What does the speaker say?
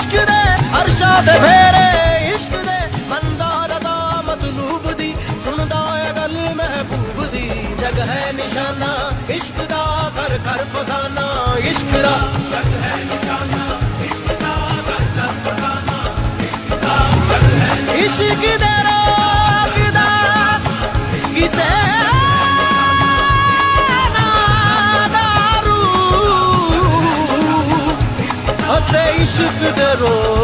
इश्क दे अरशा दे फेरे इश्क दे मंदार दा मतलूब दी सुनदा है गल महबूब दी जग है निशाना इश्क दा कर कर फसाना इश्क दा जग है निशाना इश्क दा कर कर फसाना इश्क दा जग है इश्क दे रोग दा किते इश्क दे रोग